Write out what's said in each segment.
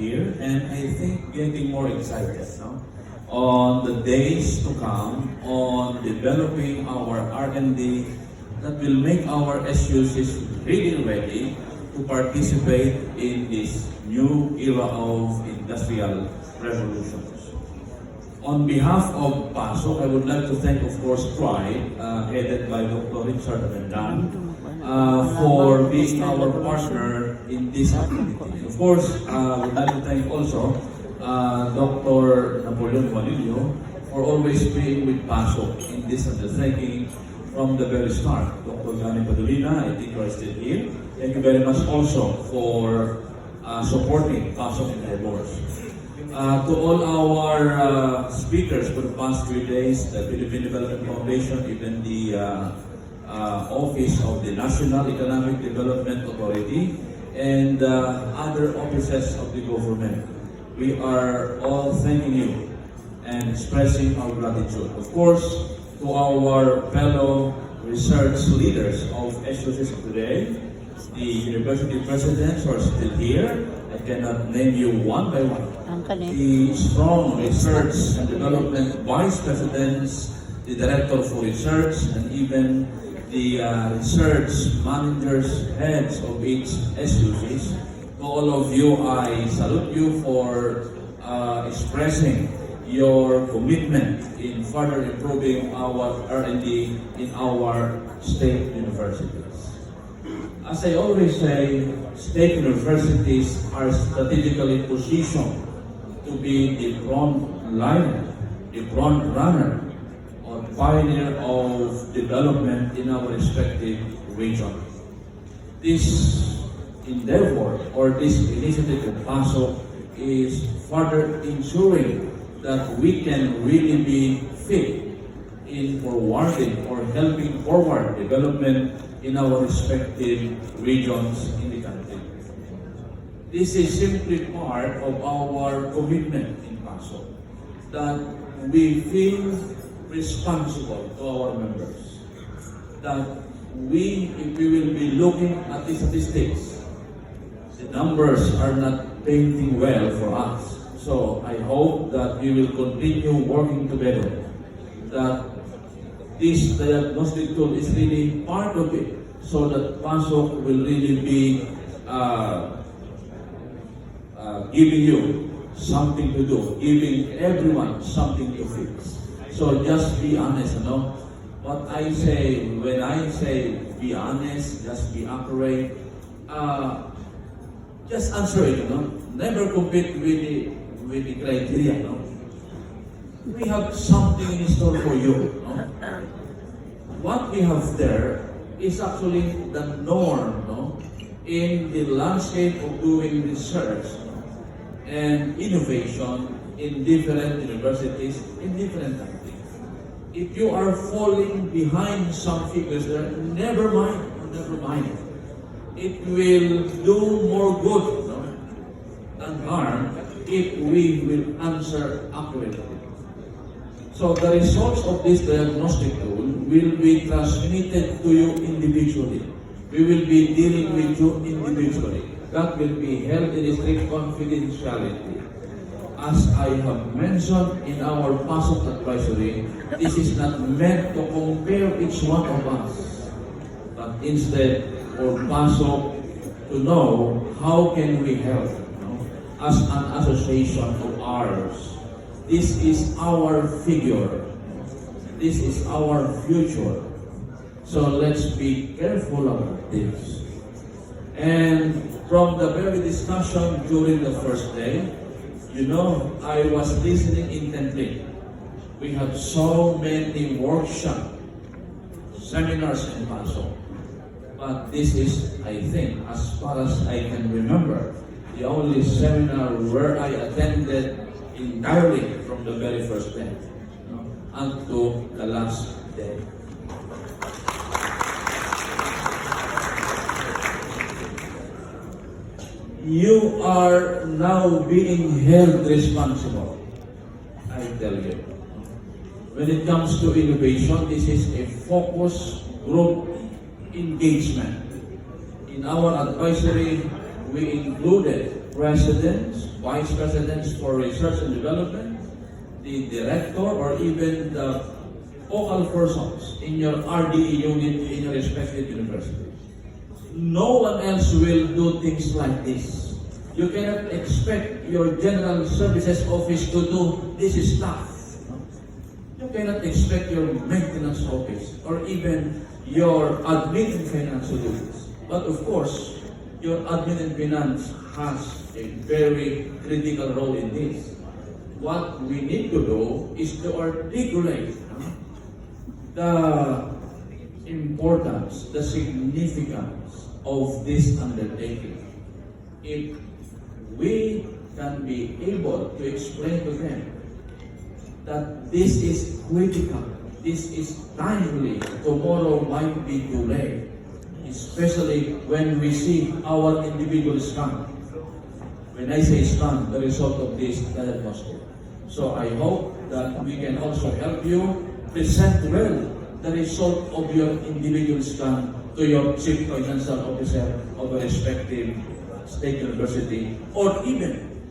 here, and I think getting more excited, no? On the days to come, on developing our R&D that will make our SUCs really ready to participate in this new era of industrial revolutions. On behalf of PASOK, I would like to thank, of course, TRI, headed by Dr. Richard Abendan, for being our partner in this activity. Of course, I would like to thank also Dr. Napoleon Valillo for always being with PASOK in this undertaking from the very start. Dr. Johnny Padulina, I think you are still here. Thank you very much also for supporting PASOK endeavors. To all our speakers for the past 3 days, the Philippine Development Foundation, even the Office of the National Economic Development Authority, and other offices of the government, we are all thanking you and expressing our gratitude. Of course, to our fellow research leaders of SUCs of today, the university presidents who are still here. I cannot name you one by one. The strong research and development vice presidents, the director for research, and even the research managers, heads of each SUCs. To all of you, I salute you for expressing your commitment in further improving our R&D in our state universities. As I always say, state universities are strategically positioned to be the front liner, the front runner, or pioneer of development in our respective regions. This endeavor or this initiative of PASOK is further ensuring that we can really be fit in forwarding or helping forward development in our respective regions in the country. This is simply part of our commitment in PASOK, that we feel responsible to our members, that if we will be looking at the statistics, the numbers are not painting well for us. So I hope that we will continue working together, that this diagnostic tool is really part of it, so that PASOK will really be giving you something to do, giving everyone something to fix. So just be honest, What I say, when I say be honest, just be accurate, just answer it, Never compete with the criteria, We have something in store for you, What we have there is actually the norm, in the landscape of doing research and innovation in different universities in different countries. If you are falling behind some figures there, never mind. It will do more good than harm if we will answer accurately. So the results of this diagnostic tool will be transmitted to you individually. We will be dealing with you individually. That will be held in strict confidentiality. As I have mentioned in our PASOK advisory, this is not meant to compare each one of us, but instead for PASOK to know how can we help as an association of ours. This is our figure. This is our future. So let's be careful about this. And from the very discussion during the first day, I was listening intently. We have so many workshops, seminars in PASOK. But this is, I think, as far as I can remember, the only seminar where I attended entirely from the very first day until the last day. You are now being held responsible, I tell you. When it comes to innovation, this is a focus group engagement. In our advisory, we included presidents, vice presidents for research and development, the director, or even the focal persons in your RDE unit in your respective universities. No one else will do things like this. You cannot expect your general services office to do this stuff. You cannot expect your maintenance office or even your admin and finance to do this. But of course, your admin and finance has a very critical role in this. What we need to do is to articulate the importance, the significance of this undertaking. If we can be able to explain to them that this is critical, this is timely, tomorrow might be too late, especially when we see our individual scan. When I say scan, the result of this diagnostic. So I hope that we can also help you present well the result of your individual scan to your chief financial officer of a respective state university, or even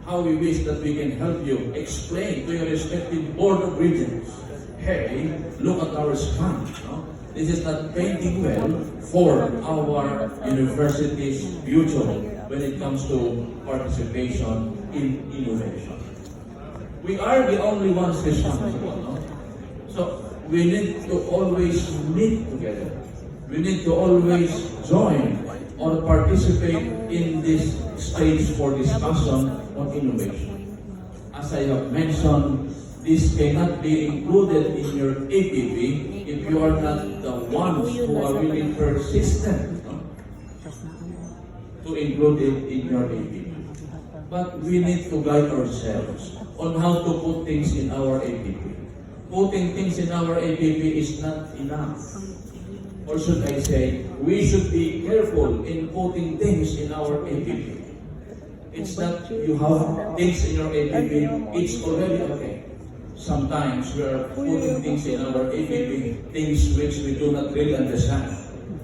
how we wish that we can help you explain to your respective board of regents, hey, look at our scan. No? This is not painting well for our university's future when it comes to participation in innovation. We are the only ones responsible. No? So we need to always meet together. We need to always join or participate in this stage for discussion on innovation. As I have mentioned, this cannot be included in your APP if you are not the ones who are really persistent, no, to include it in your APP. But we need to guide ourselves on how to put things in our APP. Putting things in our APP is not enough. Or should I say, we should be careful in putting things in our APP. It's not you have things in your APP, it's already okay. Sometimes we are putting things in our APP, things which we do not really understand.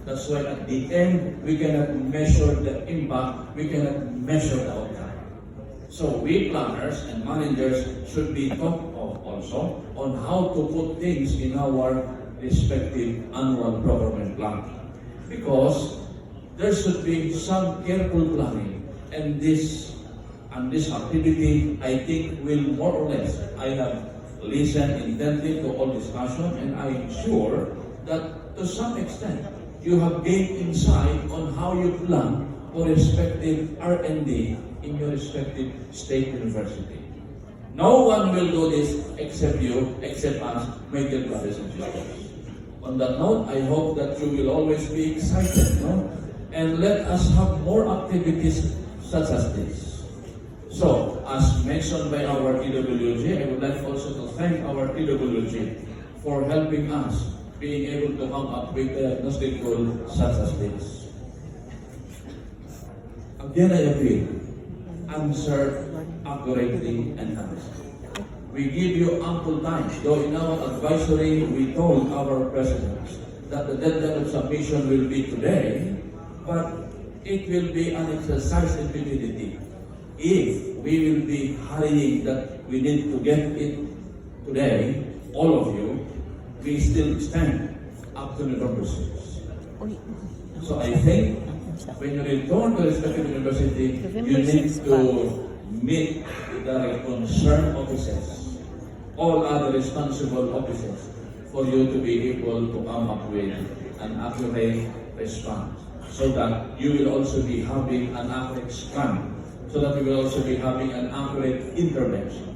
That's why at the end, we cannot measure the impact, we cannot measure the outcome. So we planners and managers should be taught of also on how to put things in our respective annual procurement plan. Because there should be some careful planning, and this activity, I think, will more or less, I have listened intently to all discussion, and I am sure that to some extent, you have gained insight on how you plan for respective R&D in your respective state university. No one will do this except you, except us, my dear brothers and sisters. On that note, I hope that you will always be excited, no? And let us have more activities such as this. So, as mentioned by our TWG, I would like also to thank our TWG for helping us being able to come up with a diagnostic tool such as this. Again, I appeal, answer accurately and honestly. We give you ample time, though in our advisory, we told our presidents that the deadline of submission will be today, but it will be an exercise in futility if we will be hurrying that we need to get it today, all of you, we still stand up to November 6th. So I think when you return to respective university, you need to meet the concerned officers, all other responsible officers, for you to be able to come up with an accurate response, so that you will also be having an accurate scan, so that you will also be having an accurate intervention.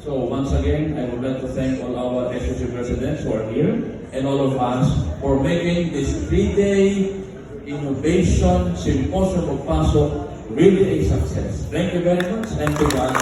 So once again, I would like to thank all our SSC presidents who are here, and all of us for making this 3-day innovation symposium of PASO really a success. Thank you very much, and to God,